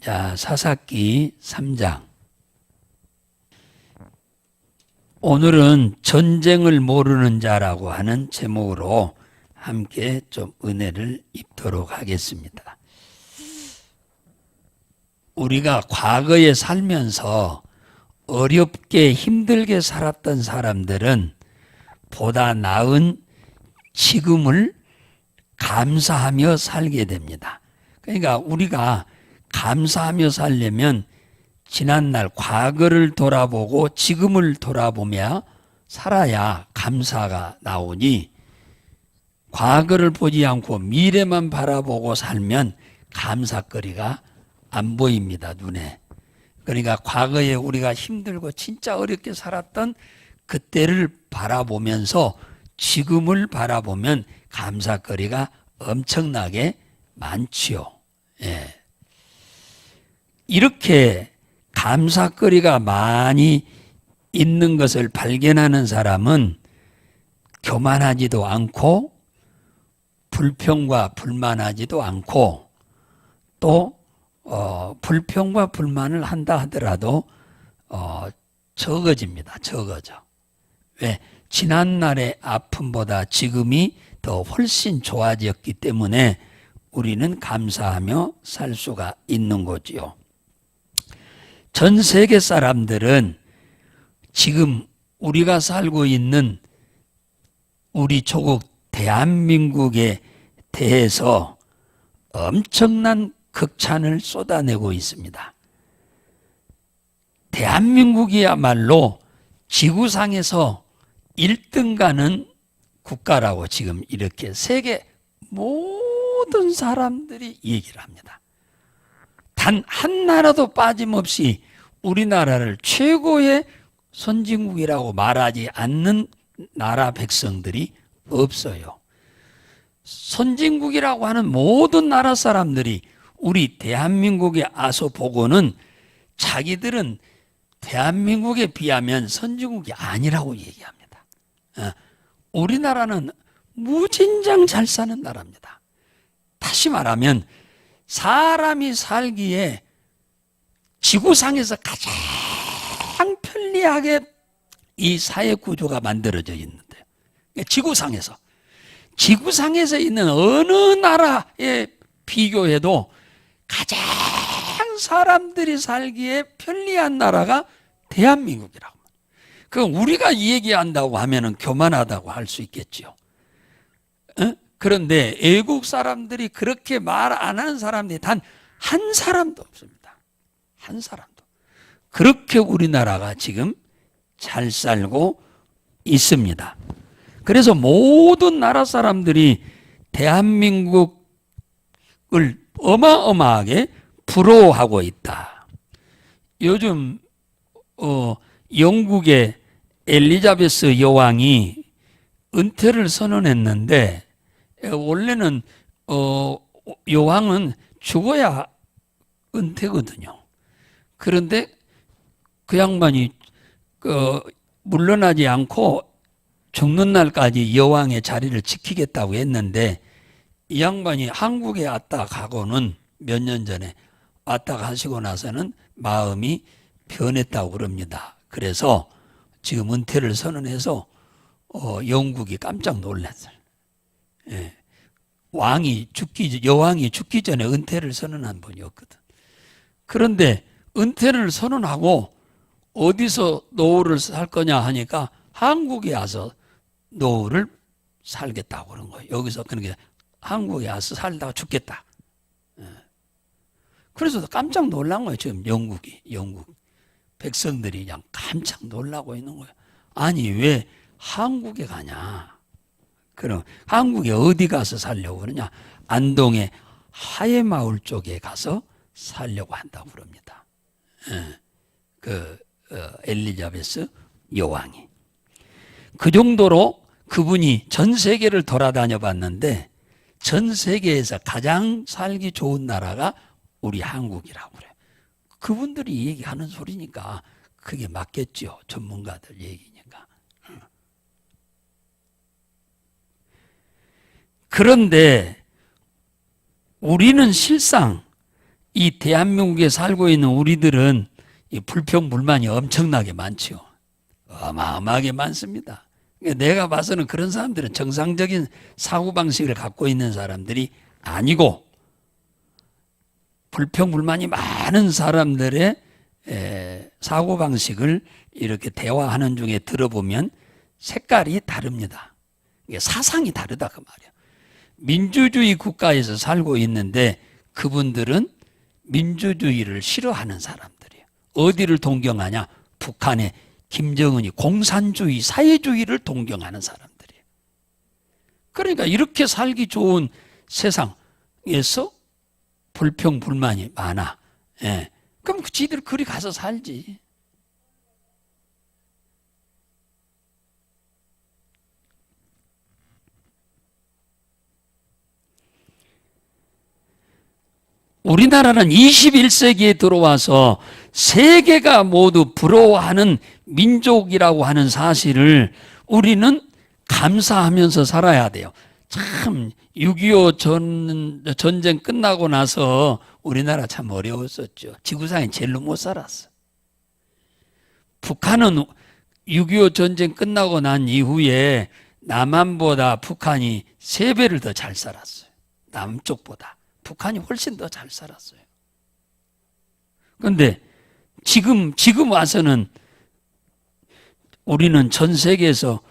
자, 사사기 3장. 오늘은 전쟁을 모르는 자라고 하는 제목으로 함께 좀 은혜를 입도록 하겠습니다. 우리가 과거에 살면서 어렵게 힘들게 살았던 사람들은 보다 나은 지금을 감사하며 살게 됩니다. 그러니까 우리가 감사하며 살려면 지난날 과거를 돌아보고 지금을 돌아보며 살아야 감사가 나오니, 과거를 보지 않고 미래만 바라보고 살면 감사거리가 안 보입니다, 눈에. 그러니까 과거에 우리가 힘들고 진짜 어렵게 살았던 그때를 바라보면서 지금을 바라보면 감사거리가 엄청나게 많지요. 예. 이렇게 감사거리가 많이 있는 것을 발견하는 사람은 교만하지도 않고 불평과 불만하지도 않고, 또 불평과 불만을 한다 하더라도 적어집니다. 적어져. 왜? 지난날의 아픔보다 지금이 더 훨씬 좋아졌기 때문에 우리는 감사하며 살 수가 있는 거지요. 전 세계 사람들은 지금 우리가 살고 있는 우리 조국 대한민국에 대해서 엄청난 극찬을 쏟아내고 있습니다. 대한민국이야말로 지구상에서 1등 가는 국가라고 지금 이렇게 세계 모든 사람들이 얘기를 합니다. 단 한 나라도 빠짐없이 우리나라를 최고의 선진국이라고 말하지 않는 나라 백성들이 없어요. 선진국이라고 하는 모든 나라 사람들이 우리 대한민국에 와서 보고는 자기들은 대한민국에 비하면 선진국이 아니라고 얘기합니다. 우리나라는 무진장 잘 사는 나라입니다. 다시 말하면 사람이 살기에 지구상에서 가장 편리하게 이 사회 구조가 만들어져 있는데요. 지구상에서 있는 어느 나라에 비교해도 가장 사람들이 살기에 편리한 나라가 대한민국이라고. 그럼 우리가 이 얘기한다고 하면은 교만하다고 할 수 있겠죠. 그런데 외국 사람들이 그렇게 말 안 하는 사람들이 단 한 사람도 없습니다. 한 사람도. 그렇게 우리나라가 지금 잘 살고 있습니다. 그래서 모든 나라 사람들이 대한민국을 어마어마하게 부러워하고 있다. 요즘 영국의 엘리자베스 여왕이 은퇴를 선언했는데, 원래는 여왕은 죽어야 은퇴거든요. 그런데 그 양반이 물러나지 않고 죽는 날까지 여왕의 자리를 지키겠다고 했는데, 이 양반이 한국에 왔다 가고는 몇 년 전에 왔다 가시고 나서는 마음이 변했다고 그럽니다. 그래서 지금 은퇴를 선언해서 영국이 깜짝 놀랐어요. 예. 여왕이 죽기 전에 은퇴를 선언한 분이었거든. 그런데 은퇴를 선언하고 어디서 노후를 살 거냐 하니까 한국에 와서 노후를 살겠다고 그런 거예요. 여기서 그러니까 한국에 와서 살다가 죽겠다. 그래서 깜짝 놀란 거예요. 지금 영국 백성들이 그냥 깜짝 놀라고 있는 거예요. 아니, 왜 한국에 가냐? 그럼 한국에 어디 가서 살려고 그러냐? 안동의 하회마을 쪽에 가서 살려고 한다고 그럽니다. 엘리자베스 여왕이. 그 정도로 그분이 전 세계를 돌아다녀 봤는데 전 세계에서 가장 살기 좋은 나라가 우리 한국이라고 그래요. 그분들이 얘기하는 소리니까 그게 맞겠죠. 전문가들 얘기니까. 그런데 우리는 실상 이 대한민국에 살고 있는 우리들은 이 불평불만이 엄청나게 많죠. 어마어마하게 많습니다. 내가 봐서는 그런 사람들은 정상적인 사고방식을 갖고 있는 사람들이 아니고, 불평불만이 많은 사람들의 사고방식을 이렇게 대화하는 중에 들어보면 색깔이 다릅니다. 사상이 다르다 그 말이야. 민주주의 국가에서 살고 있는데 그분들은 민주주의를 싫어하는 사람들이에요. 어디를 동경하냐? 북한의 김정은이 공산주의, 사회주의를 동경하는 사람들이에요. 그러니까 이렇게 살기 좋은 세상에서 불평불만이 많아. 예. 그럼 지들 그리 가서 살지. 우리나라는 21세기에 들어와서 세계가 모두 부러워하는 민족이라고 하는 사실을 우리는 감사하면서 살아야 돼요. 참 6.25 전쟁 끝나고 나서 우리나라 참 어려웠었죠. 지구상에 제일로 못 살았어. 북한은 6.25 전쟁 끝나고 난 이후에 남한보다 북한이 3배를 더 잘 살았어요. 남쪽보다. 북한이 훨씬 더 잘 살았어요. 그런데 지금 와서는 우리는 전 세계에서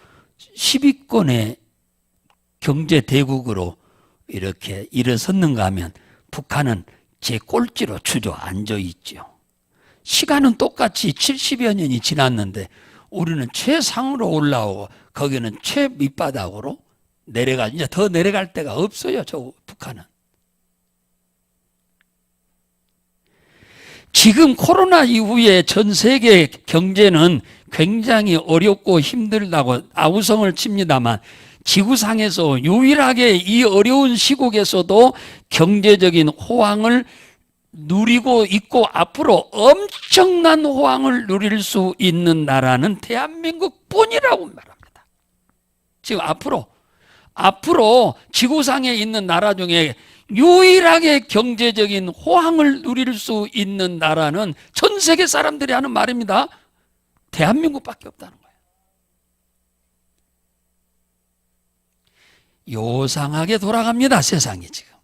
10위권의 경제 대국으로 이렇게 일어섰는가 하면 북한은 제 꼴찌로 주저앉아 있죠. 시간은 똑같이 70여 년이 지났는데 우리는 최상으로 올라오고 거기는 최밑바닥으로 내려가, 이제 더 내려갈 데가 없어요, 저 북한은. 지금 코로나 이후에 전 세계 경제는 굉장히 어렵고 힘들다고 아우성을 칩니다만 지구상에서 유일하게 이 어려운 시국에서도 경제적인 호황을 누리고 있고 앞으로 엄청난 호황을 누릴 수 있는 나라는 대한민국뿐이라고 말합니다. 지금 앞으로 지구상에 있는 나라 중에 유일하게 경제적인 호황을 누릴 수 있는 나라는 전 세계 사람들이 하는 말입니다. 대한민국밖에 없다는 거예요. 요상하게 돌아갑니다, 세상이 지금.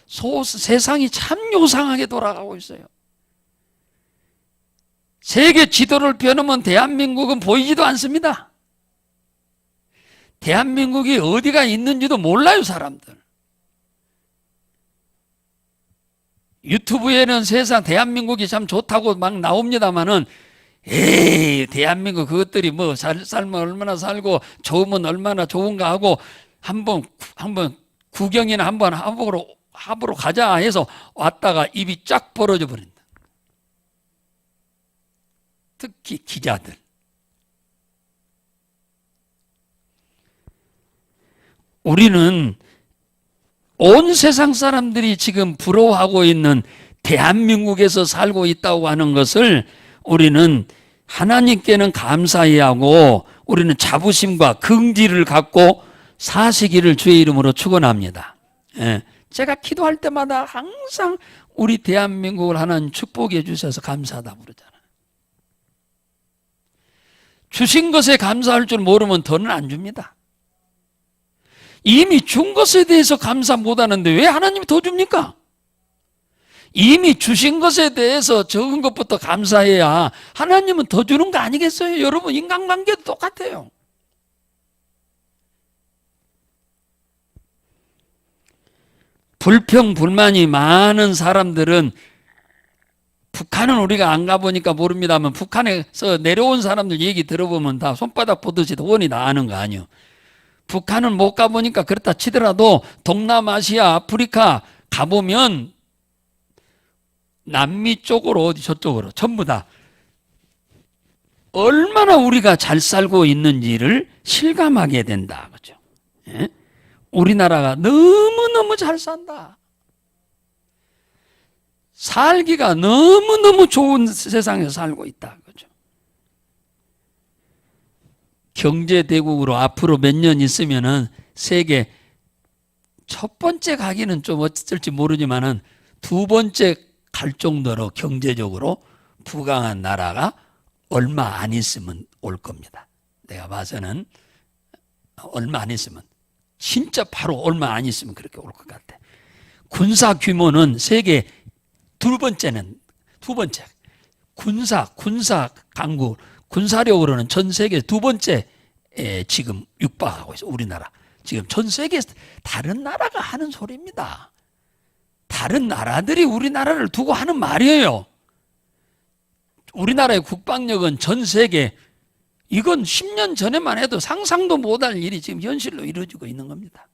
세상이 참 요상하게 돌아가고 있어요. 세계 지도를 펴놓으면 대한민국은 보이지도 않습니다. 대한민국이 어디가 있는지도 몰라요, 사람들. 유튜브에는 세상 대한민국이 참 좋다고 막 나옵니다만은 에이, 대한민국 그것들이 뭐 살면 얼마나 살고 좋으면 얼마나 좋은가 하고 한번 구경이나 한번 합으로 가자 해서 왔다가 입이 쫙 벌어져 버린다. 특히 기자들. 우리는 온 세상 사람들이 지금 부러워하고 있는 대한민국에서 살고 있다고 하는 것을 우리는 하나님께는 감사해야 하고 우리는 자부심과 긍지를 갖고 사시기를 주의 이름으로 축원합니다. 제가 기도할 때마다 항상 우리 대한민국을 하나님 축복해 주셔서 감사하다 부르잖아요. 주신 것에 감사할 줄 모르면 더는 안 줍니다. 이미 준 것에 대해서 감사 못하는데 왜 하나님이 더 줍니까? 이미 주신 것에 대해서 적은 것부터 감사해야 하나님은 더 주는 거 아니겠어요? 여러분, 인간관계도 똑같아요. 불평불만이 많은 사람들은, 북한은 우리가 안 가보니까 모릅니다만 북한에서 내려온 사람들 얘기 들어보면 다 손바닥 보듯이 원이 다 아는 거 아니에요. 북한은 못 가보니까 그렇다 치더라도 동남아시아, 아프리카 가보면 남미 쪽으로 어디 저쪽으로 전부 다 얼마나 우리가 잘 살고 있는지를 실감하게 된다. 그죠? 예? 우리나라가 너무너무 잘 산다. 살기가 너무너무 좋은 세상에서 살고 있다. 그죠? 경제대국으로 앞으로 몇 년 있으면은 세계 첫 번째 가기는 좀 어쩔지 모르지만은 두 번째 갈 정도로 경제적으로 부강한 나라가 얼마 안 있으면 올 겁니다. 내가 봐서는 얼마 안 있으면, 진짜 바로 얼마 안 있으면 그렇게 올 것 같아. 군사 규모는 세계 두 번째 군사 강국 군사력으로는 전 세계 두 번째에 지금 육박하고 있어. 우리나라 지금 전 세계 다른 나라가 하는 소리입니다. 다른 나라들이 우리나라를 두고 하는 말이에요. 우리나라의 국방력은 전 세계, 이건 10년 전에만 해도 상상도 못할 일이 지금 현실로 이루어지고 있는 겁니다.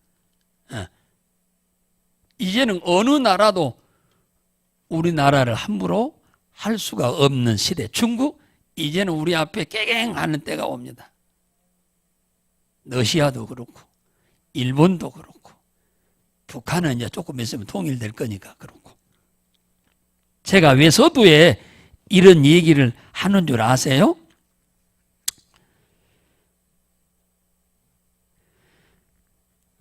이제는 어느 나라도 우리나라를 함부로 할 수가 없는 시대. 중국, 이제는 우리 앞에 깨갱하는 때가 옵니다. 러시아도 그렇고 일본도 그렇고 북한은 이제 조금 있으면 통일될 거니까 그렇고. 제가 왜 서두에 이런 얘기를 하는 줄 아세요?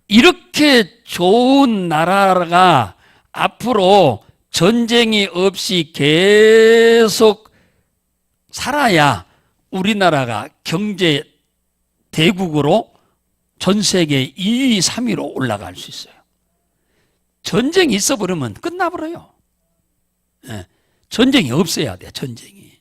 이렇게 좋은 나라가 앞으로 전쟁이 없이 계속 살아야 우리나라가 경제 대국으로 전 세계 2위, 3위로 올라갈 수 있어요. 전쟁이 있어버리면 끝나버려요. 전쟁이 없어야 돼, 전쟁이.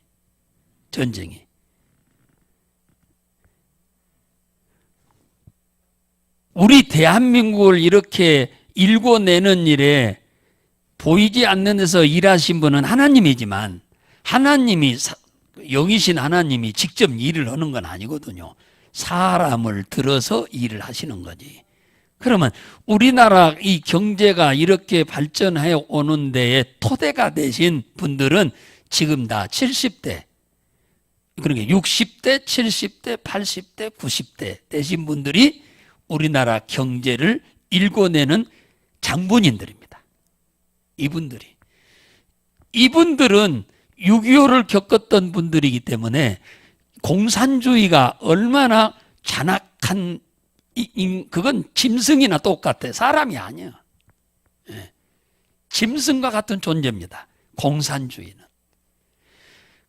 우리 대한민국을 이렇게 일궈내는 일에 보이지 않는 데서 일하신 분은 하나님이지만, 하나님이, 영이신 하나님이 직접 일을 하는 건 아니거든요. 사람을 들어서 일을 하시는 거지. 그러면 우리나라 이 경제가 이렇게 발전해 오는 데에 토대가 되신 분들은 지금 다 70대, 그러니까 60대, 70대, 80대, 90대 되신 분들이 우리나라 경제를 일궈내는 장본인들입니다. 이분들은 6.25를 겪었던 분들이기 때문에 공산주의가 얼마나 잔악한, 그건 짐승이나 똑같아. 사람이 아니야. 짐승과 같은 존재입니다. 공산주의는.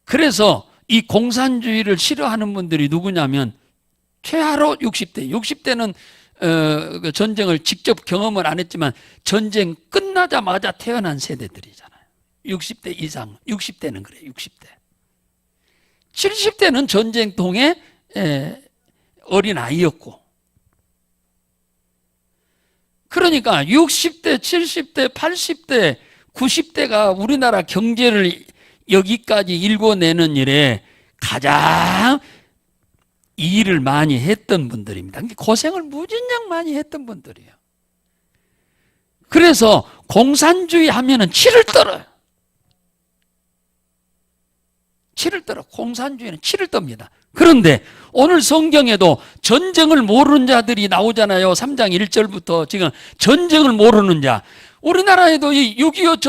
그래서 이 공산주의를 싫어하는 분들이 누구냐면 최하로 60대. 60대는 전쟁을 직접 경험을 안 했지만 전쟁 끝나자마자 태어난 세대들이잖아요. 60대 이상. 60대는 그래. 60대. 70대는 전쟁통에 어린 아이였고. 그러니까 60대, 70대, 80대, 90대가 우리나라 경제를 여기까지 일궈내는 일에 가장 일을 많이 했던 분들입니다. 고생을 무진장 많이 했던 분들이에요. 그래서 공산주의 하면은 치를 떨어요. 공산주의는 치를 떱니다. 그런데 오늘 성경에도 전쟁을 모르는 자들이 나오잖아요. 3장 1절부터 지금 전쟁을 모르는 자. 우리나라에도 이 6.25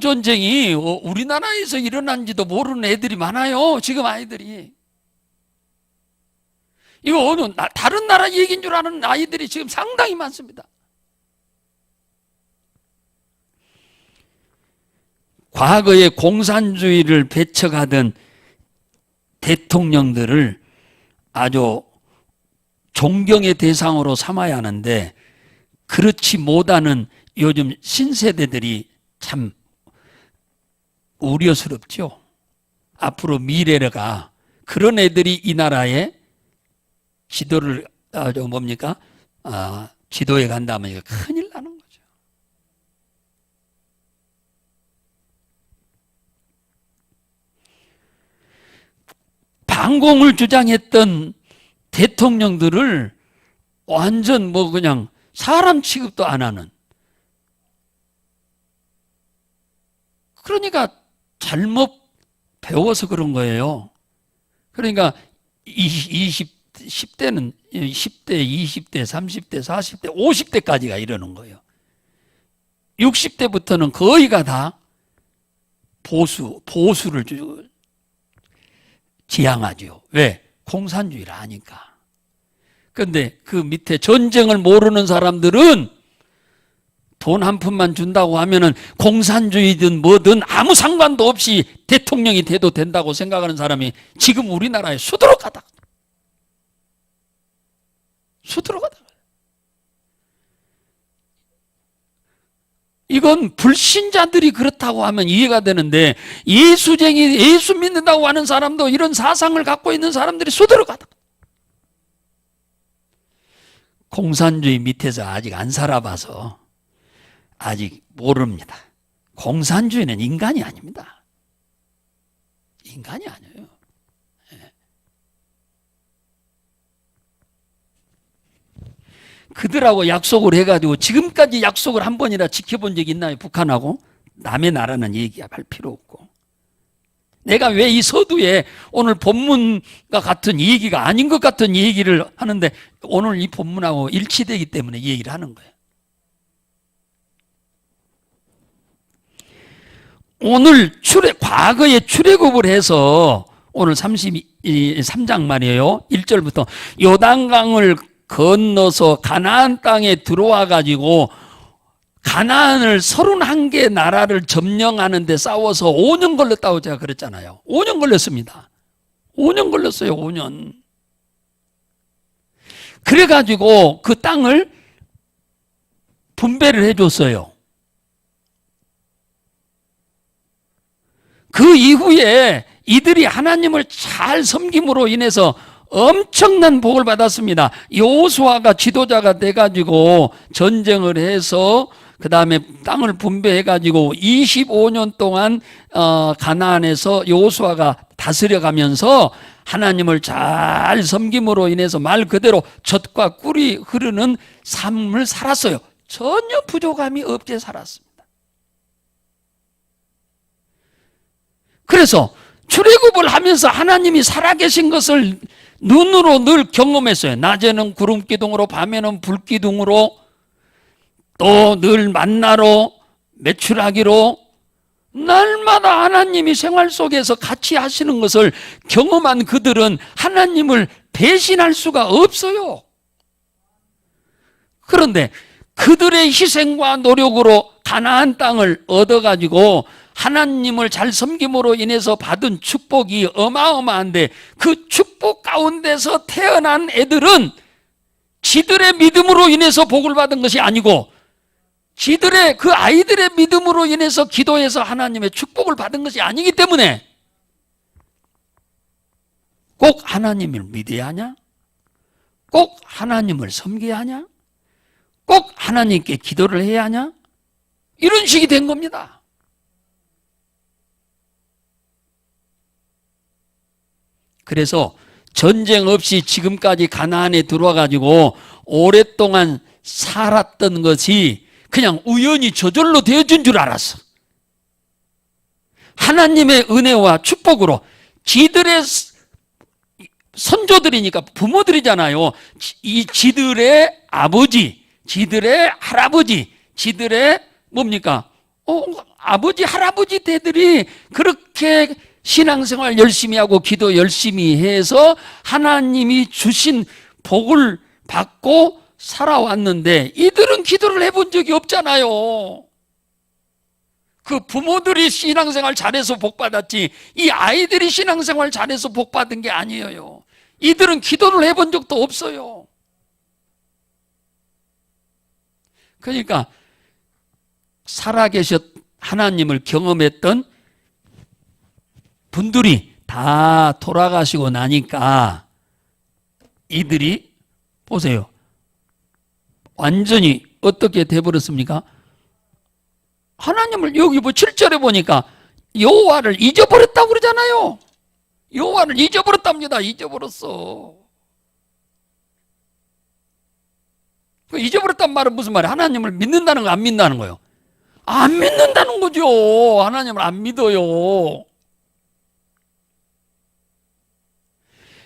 전쟁이 우리나라에서 일어난지도 모르는 애들이 많아요. 지금 아이들이. 이거 어느 다른 나라 얘기인 줄 아는 아이들이 지금 상당히 많습니다. 과거에 공산주의를 배척하던 대통령들을 아주 존경의 대상으로 삼아야 하는데 그렇지 못하는 요즘 신세대들이 참 우려스럽죠. 앞으로 미래가 그런 애들이 이 나라의 지도를 지도에 간다면 이거 큰일 나는 거죠. 반공을 주장했던 대통령들을 완전 그냥 사람 취급도 안 하는. 그러니까 잘못 배워서 그런 거예요. 그러니까 10대는 10대, 20대, 30대, 40대, 50대까지가 이러는 거예요. 60대부터는 거의가 다 보수를 지향하죠. 왜? 공산주의를 아니까. 그런데 그 밑에 전쟁을 모르는 사람들은 돈 한 푼만 준다고 하면은 공산주의든 뭐든 아무 상관도 없이 대통령이 돼도 된다고 생각하는 사람이 지금 우리나라에 수두룩하다. 수두룩하다. 이건 불신자들이 그렇다고 하면 이해가 되는데, 예수쟁이, 예수 믿는다고 하는 사람도 이런 사상을 갖고 있는 사람들이 수두룩하다. 공산주의 밑에서 아직 안 살아봐서 아직 모릅니다. 공산주의는 인간이 아닙니다. 인간이 아니에요. 그들하고 약속을 해가지고 지금까지 약속을 한 번이라 지켜본 적이 있나요? 북한하고? 남의 나라는 얘기할 필요 없고. 내가 왜 이 서두에 오늘 본문과 같은 얘기가 아닌 것 같은 얘기를 하는데, 오늘 이 본문하고 일치되기 때문에 이 얘기를 하는 거예요. 오늘 과거에 출애굽을 해서 오늘 33장 말이에요. 1절부터 요단강을 건너서 가나안 땅에 들어와 가지고 가나안을 31개 나라를 점령하는 데 싸워서 5년 걸렸다고 제가 그랬잖아요. 5년 걸렸습니다. 5년 걸렸어요. 5년. 그래가지고 그 땅을 분배를 해줬어요. 그 이후에 이들이 하나님을 잘 섬김으로 인해서 엄청난 복을 받았습니다. 여호수아가 지도자가 돼가지고 전쟁을 해서 그 다음에 땅을 분배해가지고 25년 동안 가나안에서 여호수아가 다스려가면서 하나님을 잘 섬김으로 인해서 말 그대로 젖과 꿀이 흐르는 삶을 살았어요. 전혀 부족함이 없게 살았습니다. 그래서 출애굽을 하면서 하나님이 살아계신 것을 눈으로 늘 경험했어요. 낮에는 구름기둥으로, 밤에는 불기둥으로, 또 늘 만나로, 메추라기로 날마다 하나님이 생활 속에서 같이 하시는 것을 경험한 그들은 하나님을 배신할 수가 없어요. 그런데 그들의 희생과 노력으로 가나안 땅을 얻어가지고 하나님을 잘 섬김으로 인해서 받은 축복이 어마어마한데, 그 축복 가운데서 태어난 애들은 지들의 믿음으로 인해서 복을 받은 것이 아니고 지들의 그 아이들의 믿음으로 인해서 기도해서 하나님의 축복을 받은 것이 아니기 때문에 꼭 하나님을 믿어야 하냐? 꼭 하나님을 섬겨야 하냐? 꼭 하나님께 기도를 해야 하냐? 이런 식이 된 겁니다. 그래서 전쟁 없이 지금까지 가나안에 들어와 가지고 오랫동안 살았던 것이 그냥 우연히 저절로 되어진 줄 알았어. 하나님의 은혜와 축복으로 지들의 선조들이니까 부모들이잖아요. 이 지들의 아버지, 지들의 할아버지, 지들의 뭡니까? 아버지, 할아버지 대들이 그렇게 신앙생활 열심히 하고 기도 열심히 해서 하나님이 주신 복을 받고 살아왔는데, 이들은 기도를 해본 적이 없잖아요. 그 부모들이 신앙생활 잘해서 복받았지 이 아이들이 신앙생활 잘해서 복받은 게 아니에요. 이들은 기도를 해본 적도 없어요. 그러니까 살아계셨 하나님을 경험했던 분들이 다 돌아가시고 나니까 이들이 보세요. 완전히 어떻게 돼버렸습니까? 하나님을 여기 7절에 보니까 여호와를 잊어버렸다고 그러잖아요. 여호와를 잊어버렸답니다. 잊어버렸어. 잊어버렸단 말은 무슨 말이에요? 하나님을 믿는다는 거, 안 믿는다는 거예요? 안 믿는다는 거죠. 하나님을 안 믿어요.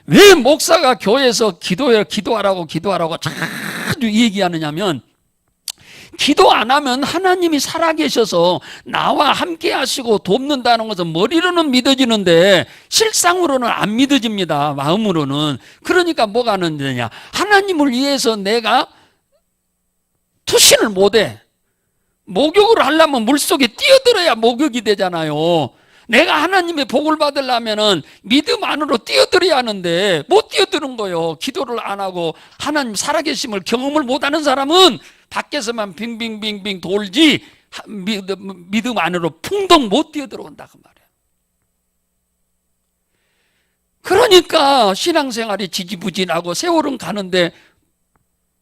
왜 목사가 교회에서 기도하라고 자주 얘기하느냐면, 기도 안 하면 하나님이 살아계셔서 나와 함께 하시고 돕는다는 것은 머리로는 믿어지는데 실상으로는 안 믿어집니다. 마음으로는. 그러니까 뭐가 안 되냐? 하나님을 위해서 내가 투신을 못해. 목욕을 하려면 물속에 뛰어들어야 목욕이 되잖아요. 내가 하나님의 복을 받으려면은 믿음 안으로 뛰어들어야 하는데 못 뛰어드는 거예요. 기도를 안 하고 하나님 살아계심을 경험을 못하는 사람은 밖에서만 빙빙빙빙 돌지 믿음 안으로 풍덩 못 뛰어들어온다 그 말이에요. 그러니까 신앙생활이 지지부진하고 세월은 가는데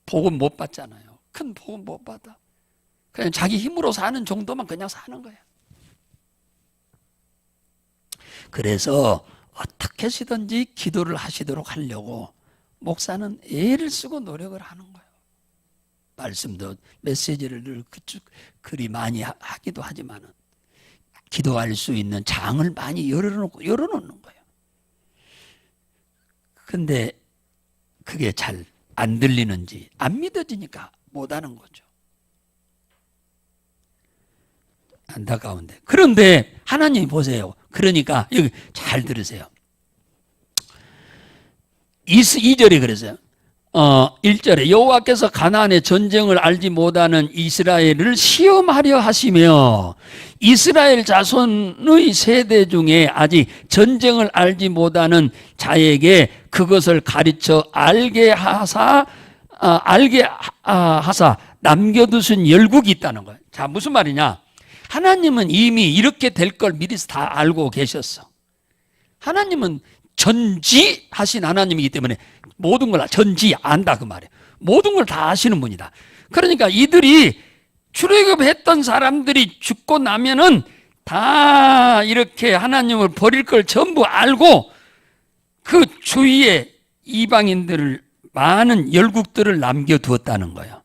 복은 못 받잖아요. 큰 복은 못 받아. 그냥 자기 힘으로 사는 정도만 그냥 사는 거예요. 그래서 어떻게 해서든지 기도를 하시도록 하려고 목사는 애를 쓰고 노력을 하는 거예요. 말씀도 메시지를 늘 그리 많이 하기도 하지만 기도할 수 있는 장을 많이 열어놓는 거예요. 근데 그게 잘 안 들리는지 안 믿어지니까 못하는 거죠. 안타까운데. 그런데 하나님이 보세요. 그러니까 여기 잘 들으세요. 2절에 그랬어요. 1절에 여호와께서 가나안의 전쟁을 알지 못하는 이스라엘을 시험하려 하시며 이스라엘 자손의 세대 중에 아직 전쟁을 알지 못하는 자에게 그것을 가르쳐 알게 하사 남겨두신 열국이 있다는 거예요. 자, 무슨 말이냐? 하나님은 이미 이렇게 될 걸 미리 다 알고 계셨어. 하나님은 전지하신 하나님이기 때문에 모든 걸 전지 안다 그 말이에요. 모든 걸 다 아시는 분이다. 그러니까 이들이 출애굽했던 사람들이 죽고 나면은 다 이렇게 하나님을 버릴 걸 전부 알고 그 주위에 이방인들을 많은 열국들을 남겨두었다는 거예요.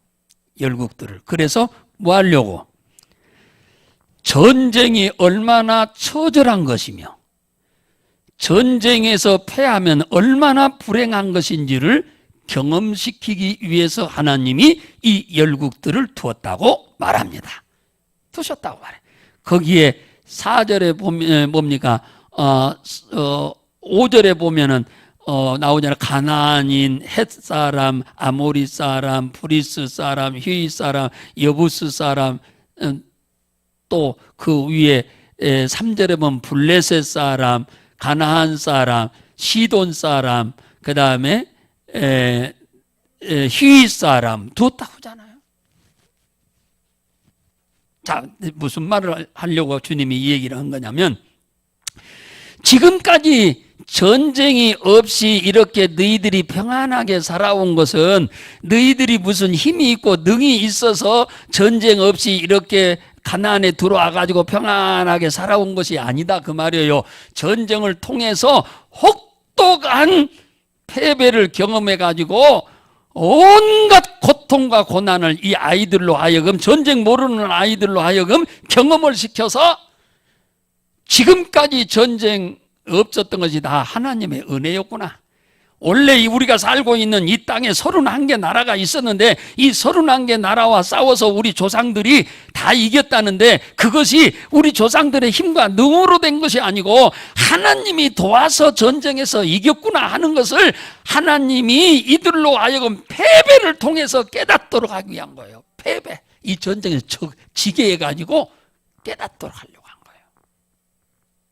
열국들을. 그래서 뭐 하려고? 전쟁이 얼마나 처절한 것이며 전쟁에서 패하면 얼마나 불행한 것인지를 경험시키기 위해서 하나님이 이 열국들을 두었다고 말합니다. 두셨다고 말해요. 거기에 4절에 보면 뭡니까? 5절에 보면은 나오잖아요. 가나안인, 헷 사람, 아모리 사람, 브리스 사람, 히위 사람, 여부스 사람, 또 그 위에 3절에 보면 블레셋 사람, 가나안 사람, 시돈 사람, 그 다음에 히위 사람 두었다고 하잖아요. 자, 무슨 말을 하려고 주님이 이 얘기를 한 거냐면 지금까지 전쟁이 없이 이렇게 너희들이 평안하게 살아온 것은 너희들이 무슨 힘이 있고 능이 있어서 전쟁 없이 이렇게 가나안에 들어와가지고 평안하게 살아온 것이 아니다 그 말이에요. 전쟁을 통해서 혹독한 패배를 경험해가지고 온갖 고통과 고난을 이 아이들로 하여금 전쟁 모르는 아이들로 하여금 경험을 시켜서 지금까지 전쟁 없었던 것이 다 하나님의 은혜였구나. 원래 우리가 살고 있는 이 땅에 31개 나라가 있었는데 이 31개 나라와 싸워서 우리 조상들이 다 이겼다는데 그것이 우리 조상들의 힘과 능으로 된 것이 아니고 하나님이 도와서 전쟁에서 이겼구나 하는 것을 하나님이 이들로 하여금 패배를 통해서 깨닫도록 하기 위한 거예요. 패배. 이 전쟁에서 지게 해가지고 깨닫도록 하려고 한 거예요.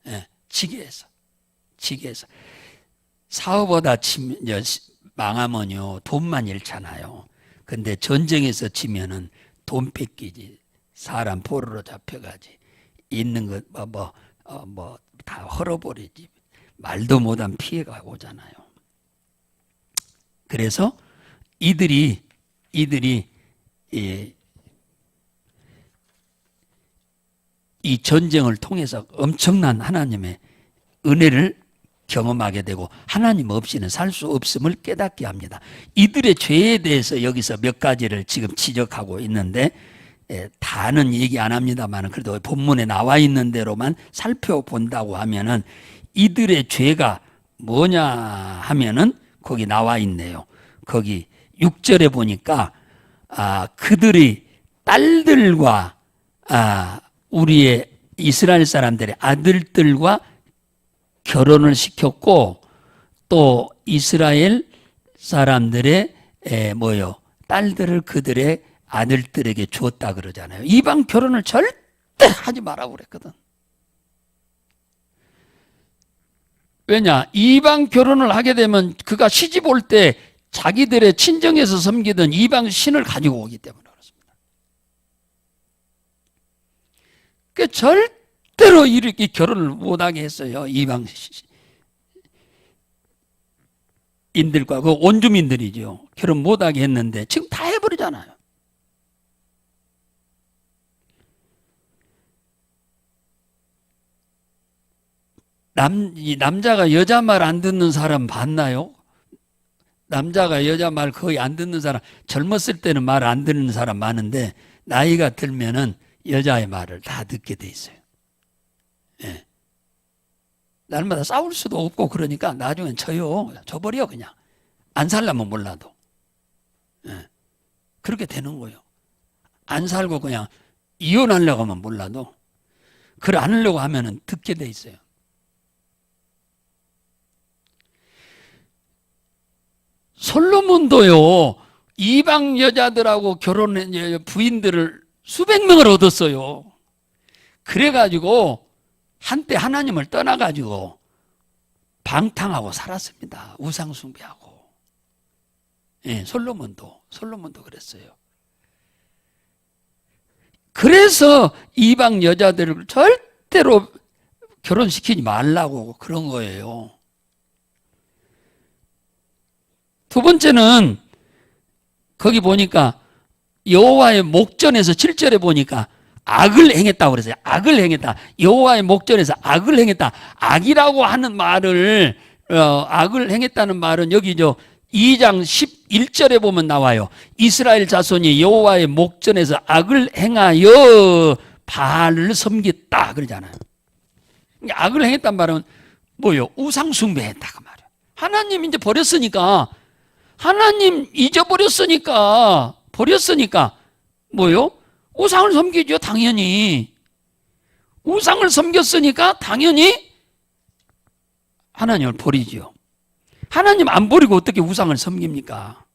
예, 지게해서. 사업하다 망하면요 돈만 잃잖아요. 근데 전쟁에서 지면은 돈 뺏기지, 사람 포로로 잡혀가지, 있는 것 다 헐어버리지, 말도 못한 피해가 오잖아요. 그래서 이들이 이 전쟁을 통해서 엄청난 하나님의 은혜를 경험하게 되고 하나님 없이는 살 수 없음을 깨닫게 합니다. 이들의 죄에 대해서 여기서 몇 가지를 지금 지적하고 있는데 다는 얘기 안 합니다만 그래도 본문에 나와 있는 대로만 살펴본다고 하면은 이들의 죄가 뭐냐 하면은 거기 나와 있네요. 거기 6절에 보니까 그들의 딸들과 우리의 이스라엘 사람들의 아들들과 결혼을 시켰고 또 이스라엘 사람들의 딸들을 그들의 아들들에게 주었다 그러잖아요. 이방 결혼을 절대 하지 말라고 그랬거든. 왜냐? 이방 결혼을 하게 되면 그가 시집 올 때 자기들의 친정에서 섬기던 이방 신을 가지고 오기 때문에 그렇습니다. 그 절대로 이렇게 결혼을 못하게 했어요. 이방 인들과 그 온주민들이죠. 결혼 못하게 했는데 지금 다 해버리잖아요. 남자가 여자 말 안 듣는 사람 봤나요? 남자가 여자 말 거의 안 듣는 사람, 젊었을 때는 말 안 듣는 사람 많은데 나이가 들면은 여자의 말을 다 듣게 돼 있어요. 예. 날마다 싸울 수도 없고 그러니까 나중엔 져버려 그냥. 안 살려면 몰라도. 예. 그렇게 되는 거예요. 안 살고 그냥 이혼하려고 하면 몰라도 그걸 안 하려고 하면은 듣게 돼 있어요. 솔로몬도요, 이방 여자들하고 결혼한 부인들을 수백 명을 얻었어요. 그래가지고 한때 하나님을 떠나가지고 방탕하고 살았습니다. 우상숭배하고. 예, 솔로몬도 그랬어요. 그래서 이방 여자들을 절대로 결혼시키지 말라고 그런 거예요. 두 번째는 거기 보니까 여호와의 목전에서 7절에 보니까 악을 행했다고 그랬어요. 악을 행했다. 여호와의 목전에서 악을 행했다. 악이라고 하는 말을 악을 행했다는 말은 여기 2장 11절에 보면 나와요. 이스라엘 자손이 여호와의 목전에서 악을 행하여 바알을 섬겼다 그러잖아요. 악을 행했단 말은 뭐요? 우상 숭배했다 그 말이에요. 하나님 이제 버렸으니까, 하나님 잊어버렸으니까, 뭐요? 우상을 섬기죠, 당연히. 우상을 섬겼으니까 당연히 하나님을 버리죠. 하나님 안 버리고 어떻게 우상을 섬깁니까?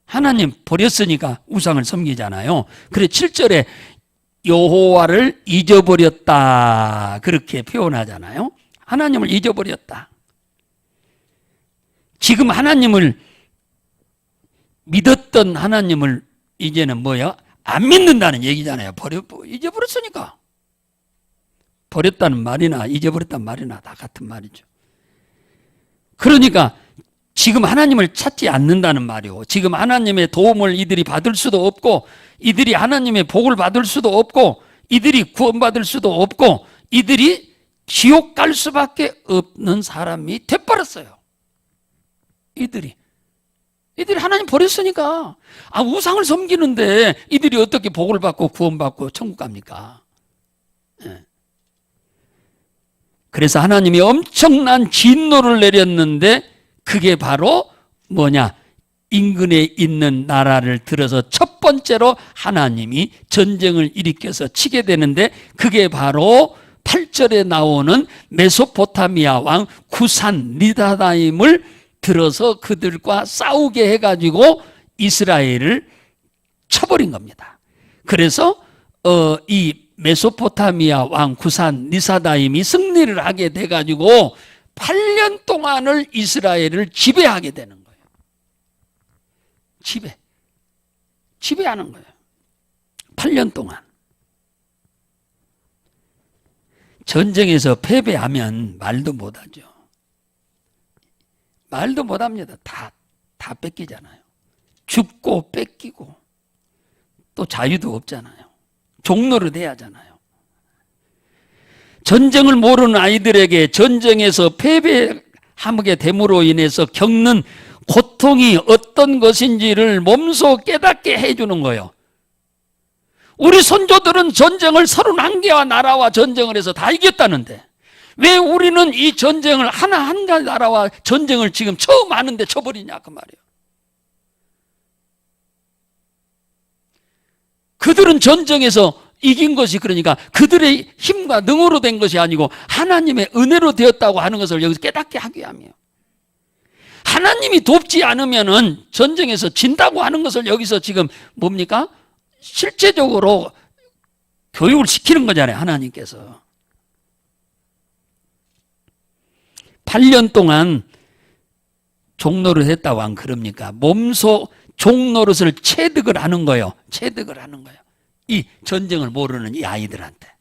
하나님 버렸으니까 우상을 섬기잖아요. 그래 7절에 여호와를 잊어버렸다 그렇게 표현하잖아요. 하나님을 잊어버렸다. 지금 하나님을 믿었던 하나님을 이제는 뭐야? 안 믿는다는 얘기잖아요. 잊어버렸으니까. 버렸다는 말이나 잊어버렸다는 말이나 다 같은 말이죠. 그러니까 지금 하나님을 찾지 않는다는 말이고, 지금 하나님의 도움을 이들이 받을 수도 없고, 이들이 하나님의 복을 받을 수도 없고, 이들이 구원받을 수도 없고, 이들이 지옥 갈 수밖에 없는 사람이 돼버렸어요. 이들이 하나님 버렸으니까. 우상을 섬기는데 이들이 어떻게 복을 받고 구원받고 천국 갑니까? 네. 그래서 하나님이 엄청난 진노를 내렸는데 그게 바로 뭐냐? 인근에 있는 나라를 들어서 첫 번째로 하나님이 전쟁을 일으켜서 치게 되는데 그게 바로 8절에 나오는 메소포타미아 왕 구산 리다다임을 들어서 그들과 싸우게 해가지고 이스라엘을 쳐버린 겁니다. 그래서 이 메소포타미아 왕 구산 리사다임이 승리를 하게 돼가지고 8년 동안을 이스라엘을 지배하게 되는 거예요. 지배하는 거예요. 8년 동안. 전쟁에서 패배하면 말도 못하죠. 말도 못합니다. 다 뺏기잖아요. 죽고 뺏기고 또 자유도 없잖아요. 종로로 돼야 하잖아요. 전쟁을 모르는 아이들에게 전쟁에서 패배하게 됨으로 인해서 겪는 고통이 어떤 것인지를 몸소 깨닫게 해주는 거예요. 우리 선조들은 전쟁을 31개와 나라와 전쟁을 해서 다 이겼다는데 왜 우리는 이 전쟁을 한 가지 나라와 전쟁을 지금 처음 하는데 쳐버리냐 그 말이에요. 그들은 전쟁에서 이긴 것이 그러니까 그들의 힘과 능으로 된 것이 아니고 하나님의 은혜로 되었다고 하는 것을 여기서 깨닫게 하기 위함이에요. 하나님이 돕지 않으면은 전쟁에서 진다고 하는 것을 여기서 지금 뭡니까? 실제적으로 교육을 시키는 거잖아요, 하나님께서. 8년 동안 종노릇 했다고 안 그럽니까? 몸소 종노릇을 체득을 하는 거예요. 체득을 하는 거예요. 이 전쟁을 모르는 이 아이들한테.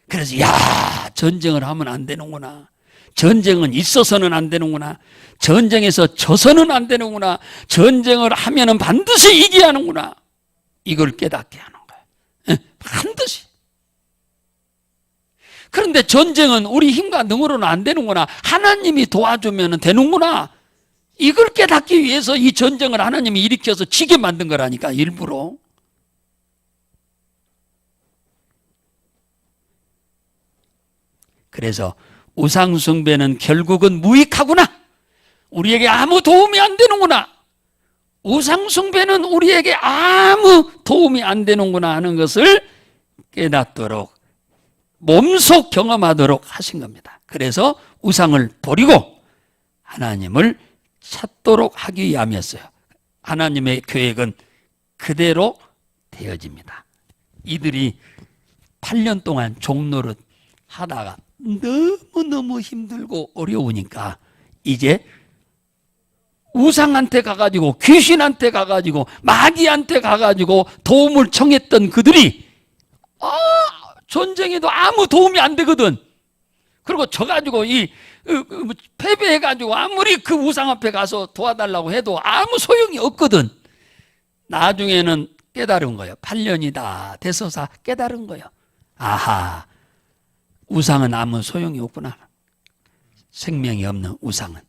그래서 야, 전쟁을 하면 안 되는구나. 전쟁은 있어서는 안 되는구나. 전쟁에서 져서는 안 되는구나. 전쟁을 하면은 반드시 이겨야 하는구나. 이걸 깨닫게 하는 거예요. 반드시. 그런데 전쟁은 우리 힘과 능으로는 안 되는구나. 하나님이 도와주면 되는구나. 이걸 깨닫기 위해서 이 전쟁을 하나님이 일으켜서 지게 만든 거라니까, 일부러. 그래서 우상숭배는 결국은 무익하구나. 우리에게 아무 도움이 안 되는구나. 우상숭배는 우리에게 아무 도움이 안 되는구나 하는 것을 깨닫도록 몸소 경험하도록 하신 겁니다. 그래서 우상을 버리고 하나님을 찾도록 하기 위함이었어요. 하나님의 계획은 그대로 되어집니다. 이들이 8년 동안 종노릇 하다가 너무너무 힘들고 어려우니까 이제 우상한테 가가지고 귀신한테 가가지고 마귀한테 가가지고 도움을 청했던 그들이 전쟁에도 아무 도움이 안 되거든. 그리고 져가지고 패배해가지고 아무리 그 우상 앞에 가서 도와달라고 해도 아무 소용이 없거든. 나중에는 깨달은 거예요. 8년이다 대서사 깨달은 거예요. 아하, 우상은 아무 소용이 없구나. 생명이 없는 우상은.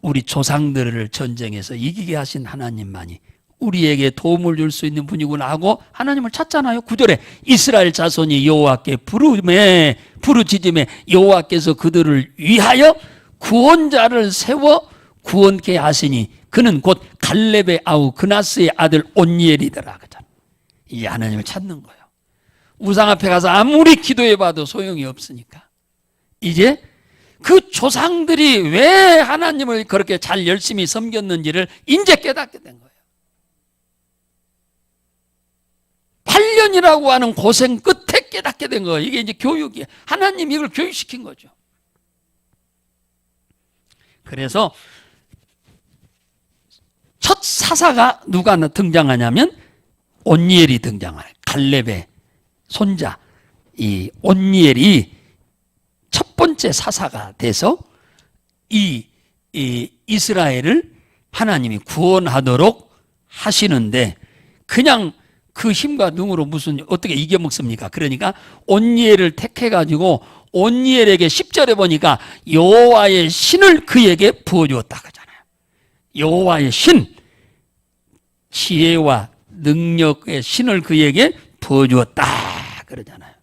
우리 조상들을 전쟁에서 이기게 하신 하나님만이 우리에게 도움을 줄 수 있는 분이구나 하고 하나님을 찾잖아요. 9절에 이스라엘 자손이 여호와께 부르짖음에 여호와께서 그들을 위하여 구원자를 세워 구원케 하시니 그는 곧 갈렙의 아우 그나스의 아들 온니엘이더라. 이 하나님을 찾는 거예요. 우상 앞에 가서 아무리 기도해봐도 소용이 없으니까 이제 그 조상들이 왜 하나님을 그렇게 잘 열심히 섬겼는지를 이제 깨닫게 된 거예요. 8년이라고 하는 고생 끝에 깨닫게 된 거예요. 이게 이제 교육이에요. 하나님이 이걸 교육시킨 거죠. 그래서 첫 사사가 누가 등장하냐면 온니엘이 등장해요. 갈렙의 손자 이 온니엘이 첫 번째 사사가 돼서 이 이스라엘을 하나님이 구원하도록 하시는데 그냥 그 힘과 능으로 무슨 어떻게 이겨먹습니까? 그러니까 온니엘을 택해가지고 온니엘에게 10절에 보니까 여호와의 신을 그에게 부어주었다 그러잖아요. 여호와의 신, 지혜와 능력의 신을 그에게 부어주었다 그러잖아요.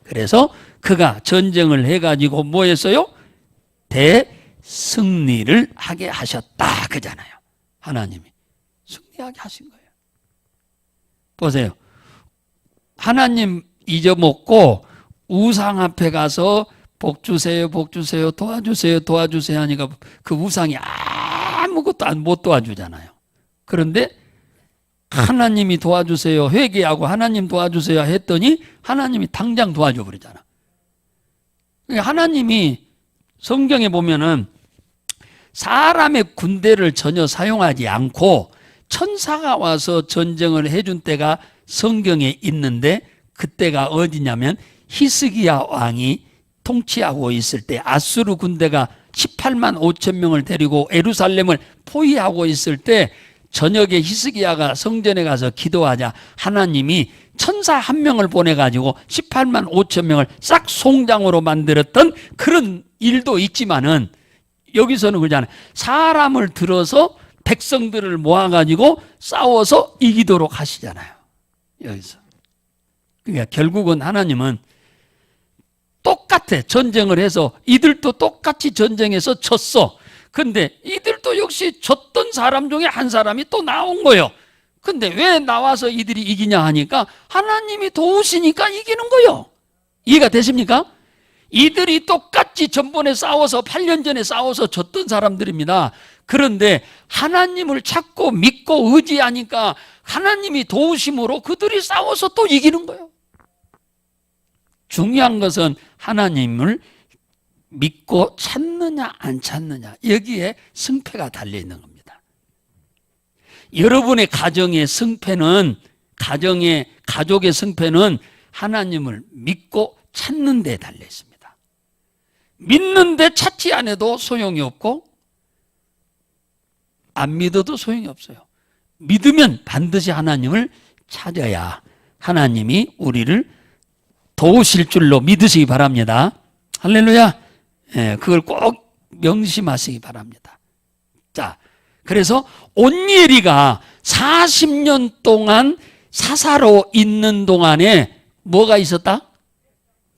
그래서 그가 전쟁을 해가지고 뭐 했어요? 대승리를 하게 하셨다 그잖아요. 하나님이 승리하게 하신 거예요. 보세요. 하나님 잊어먹고 우상 앞에 가서 복 주세요, 복 주세요, 도와주세요, 도와주세요 하니까 그 우상이 아무것도 못 도와주잖아요. 그런데 하나님이 도와주세요, 회개하고 하나님 도와주세요 했더니 하나님이 당장 도와줘 버리잖아. 하나님이 성경에 보면은 사람의 군대를 전혀 사용하지 않고 천사가 와서 전쟁을 해준 때가 성경에 있는데 그때가 어디냐면 히스기야 왕이 통치하고 있을 때 아수르 군대가 18만 5천 명을 데리고 예루살렘을 포위하고 있을 때 저녁에 히스기야가 성전에 가서 기도하자 하나님이 천사 한 명을 보내가지고 18만 5천 명을 싹 송장으로 만들었던 그런 일도 있지만은 여기서는 그러잖아요. 사람을 들어서 백성들을 모아가지고 싸워서 이기도록 하시잖아요. 여기서. 그러니까 결국은 하나님은 똑같아. 전쟁을 해서 이들도 똑같이 전쟁에서 졌어. 근데 이들도 역시 졌던 사람 중에 한 사람이 또 나온 거예요. 근데 왜 나와서 이들이 이기냐 하니까 하나님이 도우시니까 이기는 거예요. 이해가 되십니까? 이들이 똑같이 전번에 싸워서 8년 전에 싸워서 졌던 사람들입니다. 그런데 하나님을 찾고 믿고 의지하니까 하나님이 도우심으로 그들이 싸워서 또 이기는 거예요. 중요한 것은 하나님을 믿고 찾느냐 안 찾느냐, 여기에 승패가 달려있는 겁니다. 여러분의 가정의 승패는, 가족의 승패는 하나님을 믿고 찾는 데 달려있습니다. 믿는데 찾지 않아도 소용이 없고 안 믿어도 소용이 없어요. 믿으면 반드시 하나님을 찾아야 하나님이 우리를 도우실 줄로 믿으시기 바랍니다. 할렐루야. 예, 그걸 꼭 명심하시기 바랍니다. 자, 그래서 온니엘이가 40년 동안 사사로 있는 동안에 뭐가 있었다?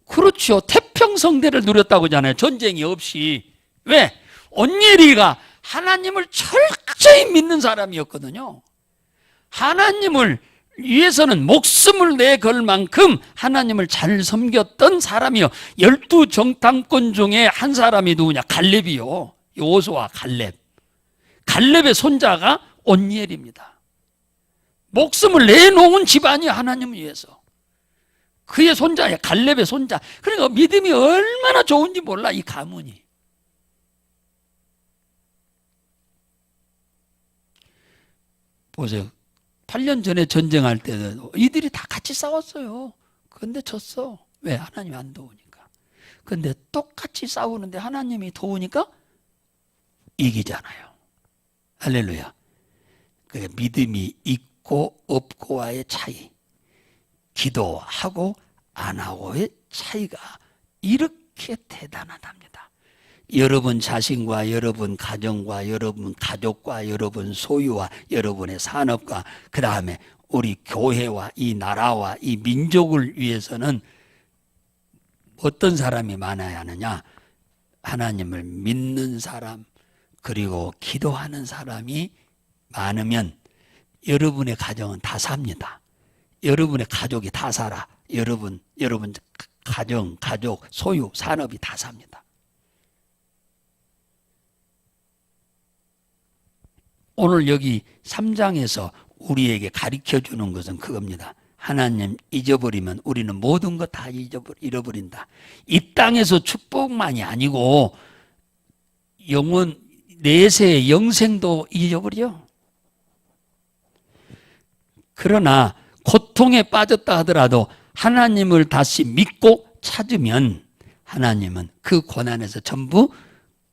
그렇죠. 태평성대를 누렸다고 하잖아요. 전쟁이 없이. 왜? 온니엘이가 하나님을 철저히 믿는 사람이었거든요. 하나님을 위해서는 목숨을 내걸 만큼 하나님을 잘 섬겼던 사람이요. 12정탐꾼 중에 한 사람이 누구냐? 갈렙이요. 여호수아 갈렙. 갈렙의 손자가 온니엘입니다. 목숨을 내놓은 집안이 하나님을 위해서. 그의 손자야. 갈렙의 손자. 그러니까 믿음이 얼마나 좋은지 몰라, 이 가문이. 보세요. 8년 전에 전쟁할 때는 이들이 다 같이 싸웠어요. 그런데 졌어. 왜? 하나님이 안 도우니까. 그런데 똑같이 싸우는데 하나님이 도우니까 이기잖아요. 할렐루야. 그 믿음이 있고 없고와의 차이, 기도하고 안 하고의 차이가 이렇게 대단하답니다. 여러분 자신과 여러분 가정과 여러분 가족과 여러분 소유와 여러분의 산업과 그 다음에 우리 교회와 이 나라와 이 민족을 위해서는 어떤 사람이 많아야 하느냐? 하나님을 믿는 사람, 그리고 기도하는 사람이 많으면 여러분의 가정은 다 삽니다. 여러분의 가족이 다 살아. 여러분 가정, 가족, 소유, 산업이 다 삽니다. 오늘 여기 3장에서 우리에게 가르쳐 주는 것은 그겁니다. 하나님 잊어버리면 우리는 모든 것 다 잃어버린다. 이 땅에서 축복만이 아니고 영원 내세의 영생도 잊어버려. 그러나 고통에 빠졌다 하더라도 하나님을 다시 믿고 찾으면 하나님은 그 고난에서 전부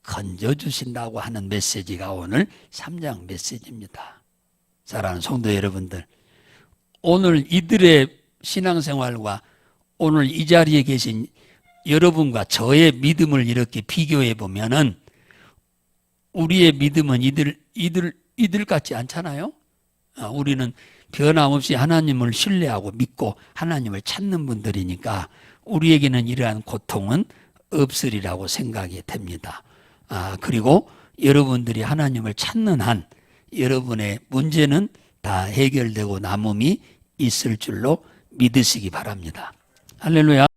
건져주신다고 하는 메시지가 오늘 3장 메시지입니다. 사랑하는 성도 여러분들, 오늘 이들의 신앙생활과 오늘 이 자리에 계신 여러분과 저의 믿음을 이렇게 비교해 보면은 우리의 믿음은 이들 같지 않잖아요. 우리는 변함없이 하나님을 신뢰하고 믿고 하나님을 찾는 분들이니까 우리에게는 이러한 고통은 없으리라고 생각이 됩니다. 그리고 여러분들이 하나님을 찾는 한 여러분의 문제는 다 해결되고 남음이 있을 줄로 믿으시기 바랍니다. 할렐루야.